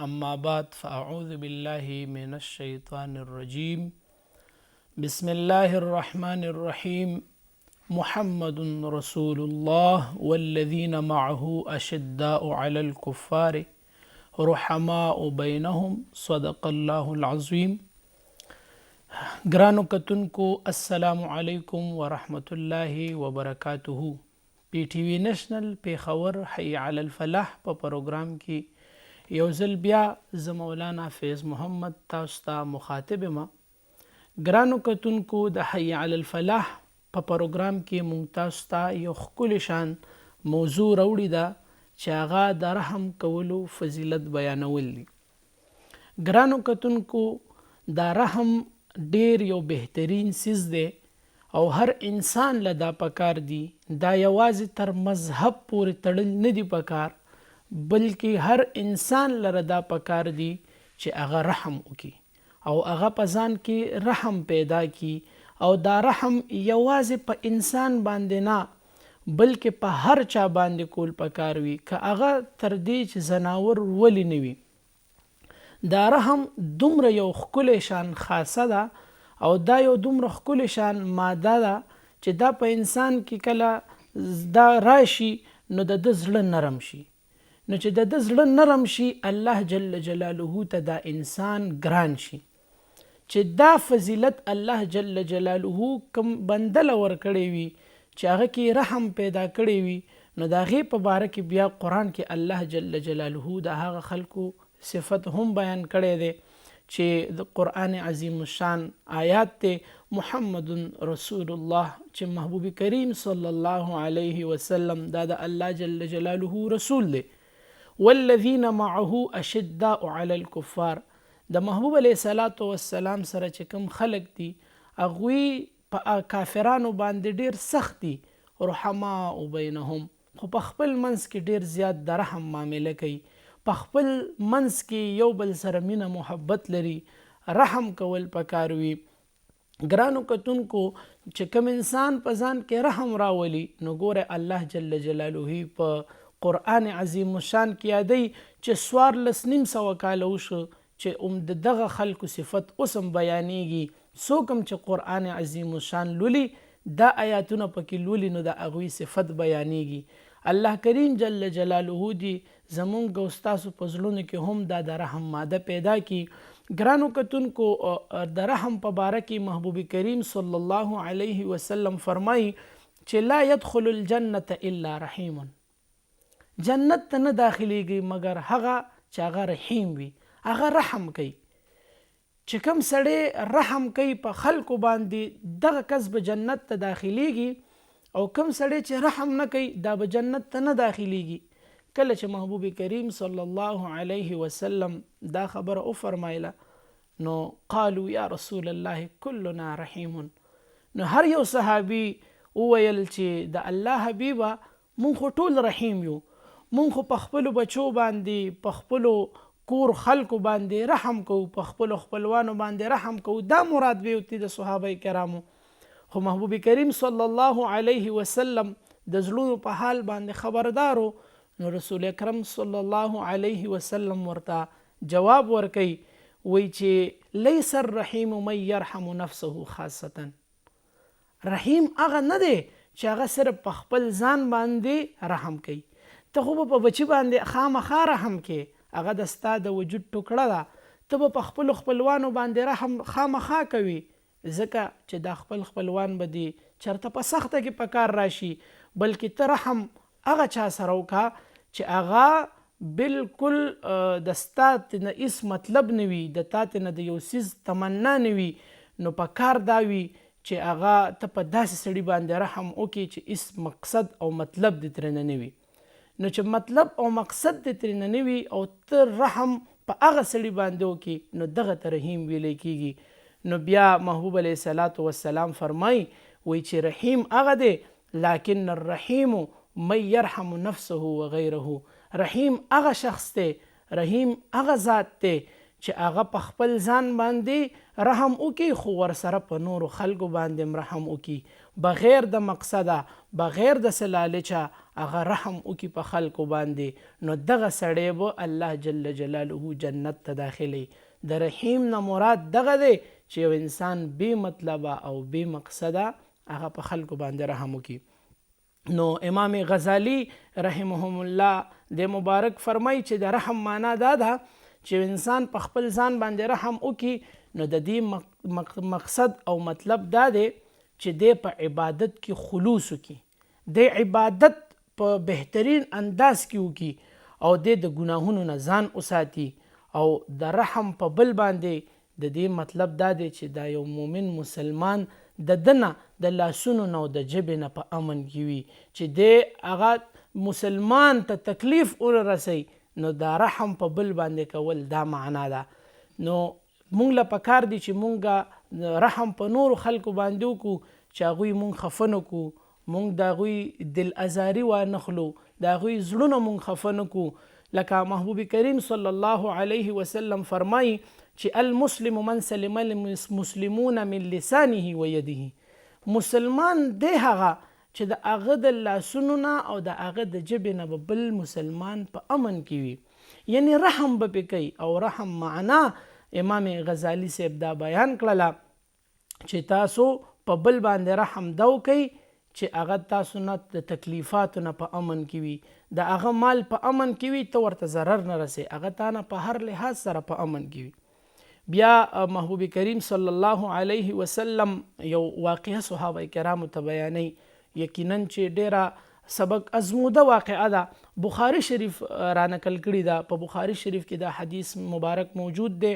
أما بعد فأعوذ بالله من الشيطان الرجيم بسم الله الرحمن الرحيم محمد رسول الله والذين معه أشداء على الكفار رحماء بينهم صدق الله العظيم. گرانو کتونکو السلام علیکم ورحمة الله وبرکاته. پی ټی وی نشنل پیښور حي علی الفلاح په پروګرام کې یو ځل بیا زه مولانا فیض محمد تاسو ته مخاطب یم. ګرانو کتونکو د حي علی الفلاح په پروګرام کې مونږ تاسو ته یو ښکلی شان موضوع راوړې ده چې هغه د رحم کولو فضیلت بیانول دي. ګرانو کتونکو دا رحم ډیر یو بهترین سیز دی او هر انسان له دا پکار دی. دا یوازې تر مذهب پورې تړل نه دی پکار، بلکې هر انسان لره دا پکار دی چې هغه رحم وکړي او هغه په ځان کې رحم پیدا کړي. او دا رحم یوازې په انسان باندې نه بلکې په هر چا باندې کول پکار وي، که هغه تر دې چې ځناور ولی نه وي. دا رحم دومره یو ښکلی شان خاصه ده او دا یو دومره ښکلی شان ماده ده چې دا په انسان کې کله دا راشي نو د ده زړه نرم شي. نو چې د ده زړه نرم شي الله جل جلاله ته دا انسان ګران شي. چې دا فضیلت الله جل جلاله کوم بنده له ورکړی وي چې هغه کې رحم پیدا کړی وي، نو د هغې په باره کې بیا قرآن کې الله جل جلاله د هغه خلکو صفت هم بیان کړی دی چې د قرآن عظیم الشان آیات ته محمد رسول الله چې محبوب کریم صلی الله علیه وسلم دا د الله جل جلاله رسول دی. والذین معه اشداء علی الکفار، د محبوب علیه السلام سره چې کوم خلق دي هغوی په کافرانو باندې ډیر سخت دي. رحماء بینهم، خو په خپل منځ کې ډیر زیات د رحم معامله کوي، په خپل منځ کې یو بل سره مینه محبت لري، رحم کول پکار وي. ګرانو کتونکو چې کوم انسان په ځان کې رحم راولي نو ګوره الله جل جلاله په قرآن عظیم الشان کې یادی چې 1400 کاله وشو چې د دغه خلکو صفت اوس هم بیانیږي. څوک هم چې قرآن عظیم الشان لولي دا آیاتونه پکې لولي نو د هغوی صفت بیانیږي. الله کریم جل جلاله دی زمونږ او ستاسو په زړونو کې هم دا د رحم ماده پیدا کی. ګرانو کتونکو د رحم په باره کې محبوب کریم صلی الله علیه وسلم فرمایي چې لا يدخل الجنة الا رحیم، جنت ته نه داخلیږي مگر هغه چې هغه رحیم وي، هغه رحم کوي. چې کوم سړی رحم کوي په خلکو باندې دغه کس به جنت ته داخلیږي، او کوم سړی چې رحم نه کوي دا به جنت ته نه داخلیږي. کله چې محبوب کریم صلی الله علیه وسلم دا خبره وفرمایله نو قالوا یا رسول الله کلنا رحیم، نو هر یو صحابي وویل چې د الله حبیبه مونږ خو ټول رحیم یو، مونږ خو په خپلو بچو باندې په خپلو کور خلکو باندې رحم کوو، په خپلو خپلوانو باندې رحم کوو. دا مراد ویوتی د صحابه کرامو. خو محبوب کریم صلی الله علیه وسلم د زړونو په حال باندې خبردارو، نو رسول اکرم صلی الله علیه وسلم ورته جواب ورکوي، وی چې لیس الرحیم من یرحم نفسه خاصة، رحیم هغه نه دی چې هغه صرف په خپل ځان باندې رحم کوي. ته خو به په بچي باندې خامخا رحم کې، هغه د ستا د وجود ټوکړه ده، ته به په خپلو خپلوانو باندې رحم خامخا کوي، ځکه چې دا خپل خپلوان به دي چېرته په سخته کې په کار راشي، بلکې ته رحم هغه چا سره وکړه چې هغه بالکل د ستا نه هېڅ مطلب نه وي، د تا نه د یو څیز تمنا نه وي. نو په کار دا وي چې هغه ته په داسې سړي باندې رحم وکړي چې هېڅ مقصد او مطلب دې ترېنه نه وي. نو چې مطلب او مقصد دې ترېنه نه وي او ته رحم په هغه سړي باندې وکړي نو دغه ته رحیم ویلی کېږي. نو بیا محبوب علیه السلام فرمایي وایي چې رحیم هغه دی لکن الرحیم من یرحم نفسه وغیره، رحیم هغه شخص دی، رحیم هغه ذات دی چې هغه په خپل ځان باندې رحم وکړي خو ورسره په نورو خلکو باندې هم رحم وکړي، بغیر د مقصده بغیر د څه لالچه هغه رحم وکړي په خلکو باندې، نو دغه سړی به الله جل جلاله جنت ته داخلي. د رحیم نه مراد دغه دی چې یو انسان بې مطلبه او بې مقصده هغه په خلکو باندې رحم وکړي. نو امام غزالی رحمهم الله د مبارک فرمایي چې د رحم معنا دا ده چې انسان په خپل ځان باندې رحم وکړي، نو د دې مقصد او مطلب دا دی چې دی په عبادت کې خلوص وکړي، د عبادت په بهترین انداز کې وکړي او د ګناهونو نه ځان وساتي. او د رحم په بل باندې د دې مطلب دا دی چې دا یو مؤمن مسلمان د دنه د لاسونو نه او د ژبې نه په امن کې وي، چې دی هغه مسلمان ته تکلیف ورسوي، نو دا رحم په بل باندې کول دا معنا ده. نو مونږ له پکار دي چې مونږ رحم په نورو خلکو باندې وکړو چې هغوی مونږ خفه نه کړو، مونږ د هغوی دل ازاري وانخلو، د هغوی زړونه مونږ خفه نه کړو. لکه محبوب کریم صلی الله علیه وسلم فرمایي چې المسلم من سلم المسلمون من لسانه و یده، مسلمان دی هغه چې د هغه د لاسونو نه او د هغه د ژبې نه به بل مسلمان په امن کې وي، یعنی رحم به پې کوي. او رحم معنا امام غزالی صاحب دا بیان کړله چې تاسو په بل باندې رحم دا وکئ چې هغه تاسو نه د تکلیفاتو نه په امن کې وي، د هغه مال په امن کې وي، ته ورته ضرر نه رسي، هغه تا نه په هر لحاظ سره په امن کې وي. بیا محبوب کریم صلی الله علیه وسلم یو واقعه صحابه کرامو ته بیانوي، یقینا چې ډیره سبق ازموده واقعه ده، بخاری شریف را نقل کړي ده، په بخاری شریف کې دا حدیث مبارک موجود دی.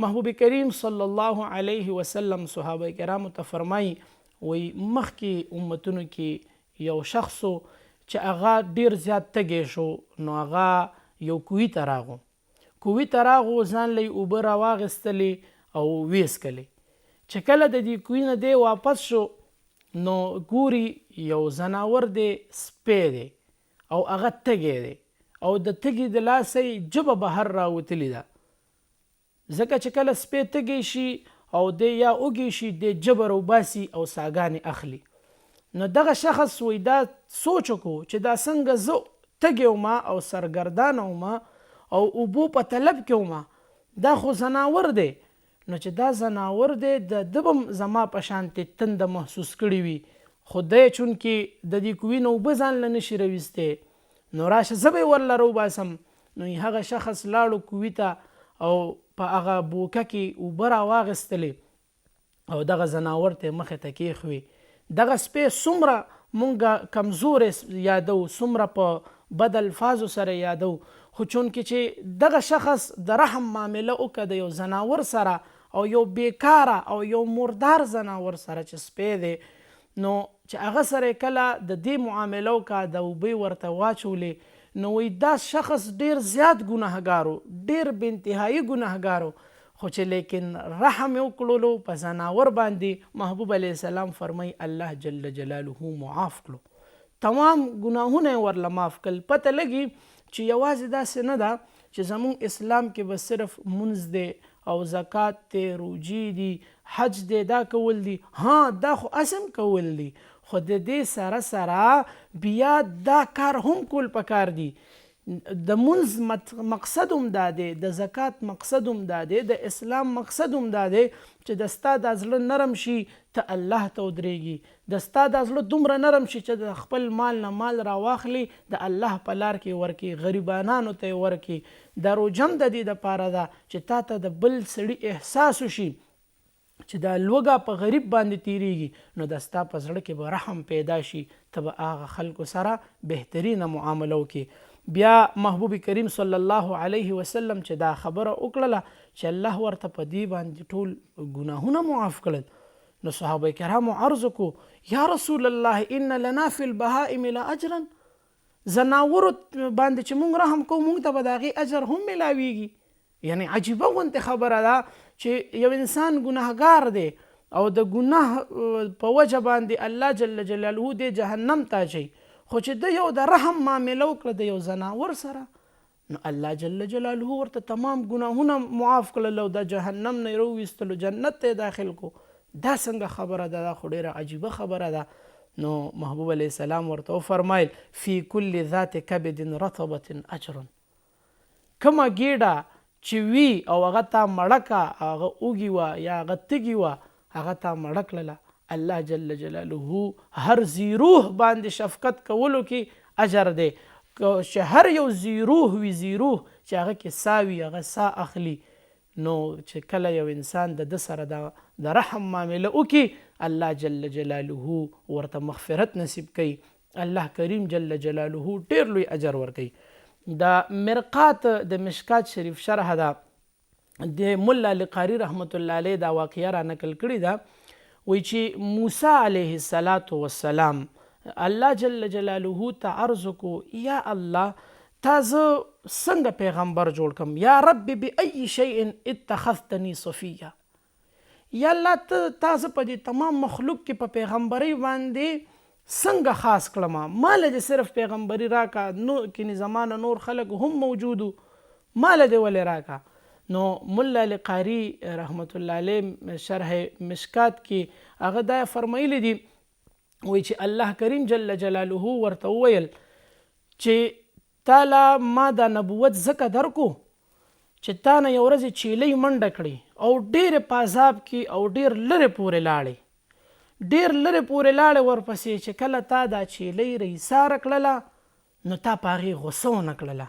محبوب کریم صلی الله علیه وسلم صحابه کرامو ته فرمایي وی مخکې امتونو کې یو شخصو چې هغه ډیر زیات تږی شو، نو هغه یو کوی ته راغو، کوی ته راغو ځان له اوبه راواغېستلې او ویسکلې. چې کله د دې کوی نه دی واپس شو، نو ګوري یو زناور دی سپی دی او هغه تږی دی او د تږي د لاسه ژبه بهر راوتلې ده، ځکه چې کله سپی تږی شي او دی یا اوږی شي دی ژبه راوباسي او ساګانې اخلي. نو دغه شخص وی دا سوچ وکړو چې دا څنګه زه تږی وم او سرګردانه وم او اوبو په طلب کې وم، دا خو زناور دی، نو چې دا زناور دی د ده به زما په شانتې تنده محسوس کړې وي، خو دی چونکې د دې کوي نه اوبه ځان له نشي راویستی، نو راشه زه به یې ورله راوباسم. نو هغه شخص لاړو کوي ته او په هغه بوکه کې اوبه راواغېستلې او دغه زناور ته یې مخې ته کېښوي. دغه سپی څومره مونږ کمزورې یادو، څومره په بد الفاظو سره یادو، خو چونکې چې دغه شخص د رحم معامله وکړه د یو زناور سره او یو بیکاره او یو مردار زناور سره چې سپی دی، نو چې هغه سره کله د دې معامله وکړه، د اوبې ورته واچولې، نو وی دا شخص ډیر زیات ګناهګارو، ډیر بې انتهایي ګناهګارو، خو چې لیکن رحم یې وکړلو په زناور باندې، محبوب علیه السلام فرمایي الله جل جلاله معاف کړو، تمام ګناهونه یې ورله معاف کړل. پته لګي چې یوازې داسې نه ده چې زمونږ اسلام کې به صرف منځ دی او زکات دی، روجي دي، حج دی، دا کول دي، ها دا خو اسم کول دي، خو د دې سره سره بیا دا کار هم کول پکار دي. د منځ مقصد هم دا دی، د زکات مقصد هم دا دی، د اسلام مقصد هم دا دی چې د ستا د زړه نرم شي ته الله ته ودرېږي، د ستا د زړه دومره نرم شي چې د خپل مال نه مال راواخلي د الله په لار کې ورکړي، غریبانانو ته یې ورکړي. دا روجه هم د دې دپاره ده چې تا ته د بل سړي احساس وشي چې دا لوږه په غریب باندې تیریږي، نو د ستا په زړه کې به رحم پیدا شي، ته به هغه خلکو سره بهترینه معامله وکړي. بیا محبوب کریم صلی الله علیه وسلم چې دا خبره وکړله چې الله ورته په دې باندې ټول ګناهونه معاف کړل، نو صحابه کرامو عرض وکړو یا رسول الله ان لنا فی البهائم لاجرا، زناورو باندې چې مونږ رحم کوو مونږ ته به د هغې اجر هم میلاویږي. یعنی عجیبه غوندې خبره ده چې یو انسان ګناهګار دی او د ګناه په وجه باندې الله جل جلاله دې جهنم ته اچوي، خو چې د یو د رحم معامله وکړه د یو زناور سره، نو الله جل جلاله ورته تمام ګناهونه معاف کړل او د جهنم نه یې راوویستلو، جنت ته یې داخل کو. دا څنګه خبره ده؟ دا خو ډېره عجیبه خبره ده. نو محبوب علیه السلام ورته وفرمایل فی کل ذات کبد رطبة اجر. کومه ګیډه چې وي او هغه تا مړه کا، هغه اوږي وه یا هغه تږي وه، هغه تا مړه کړله، الله جل جلاله هر ذی روح باندې شفقت کولو کې اجر دی. چې هر یو ذی روح وي، ذی روح چې هغه کې ساه وي، هغه ساه اخلي، نو چې کله یو انسان د سره د رحم معامله وکړي، الله جل جلاله ورته مغفرت نصیب کوي. الله کریم جل جلاله ډېر لوی اجر ورکوي. د مرقات د مشکات شریف شرح ده د ملا علی قاری رحمت الله علیه دا واقعه را نقل کړې ده. وایي چې موسی علیه السلام الله جل جلاله ته عرض وکړو، یا الله تا زه څنګه پیغمبر جوړ کړم؟ یا رب بأي شیء اتخذتنی صفیه. یا الله تا زه په دې تمام مخلوق کې په پیغمبرۍ باندې څنګه خاص کړم؟ ماله دې صرف پیغمبري راکا، نو کینې زمانه نور خلک هم موجودو، ماله دې ولې راکا؟ نو ملا علی قاری رحمت الله علیه شرح مشکات کې هغه دا فرمایلی دي، وایي چې الله کریم جل جلاله ورته وویل چې تاله ما دا نبوت ځکه درکو چې تا نه یو ورځې چیلۍ منډه کړي او ډېرې په عذاب کې او ډېر لرې پورې لاړې، ډېر لرې پورې لاړې، ورپسې چې کله تا دا چیلۍ رایساره کړله نو تا په هغې غوسه ونه کړله،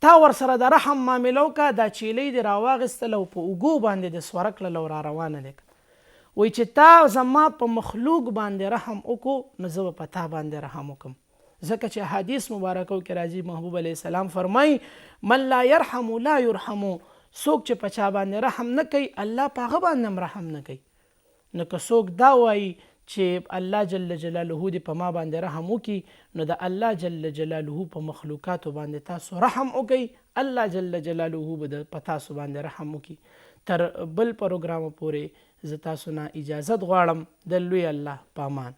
تا ورسره د رحم معامله وکړه، دا چیلۍ دې راواغېستله او په اوږو باندې دې سوره کړله او را روانه دې کړه. وایي چې تا زما په مخلوق باندې رحم وکړو، نو زه به په تا باندې رحم وکړم. ځکه چې حدیث مبارکو کې راځي، محبوب علیه السلام فرمایي من لا یرحم لا یرحمو. څوک چې په چا باندې رحم نه کوي، الله په هغه باندې هم رحم نه کوي. نو که څوک دا وایي چې الله جل جلاله دې په ما باندې رحم وکړي، نو د الله جل جلاله په مخلوقاتو باندې تاسو رحم وکړئ، الله جل جلاله به په تاسو باندې رحم وکړي. تر بل پروګرام پورې زه تاسو نه اجازت غواړم. د لوی الله په امان.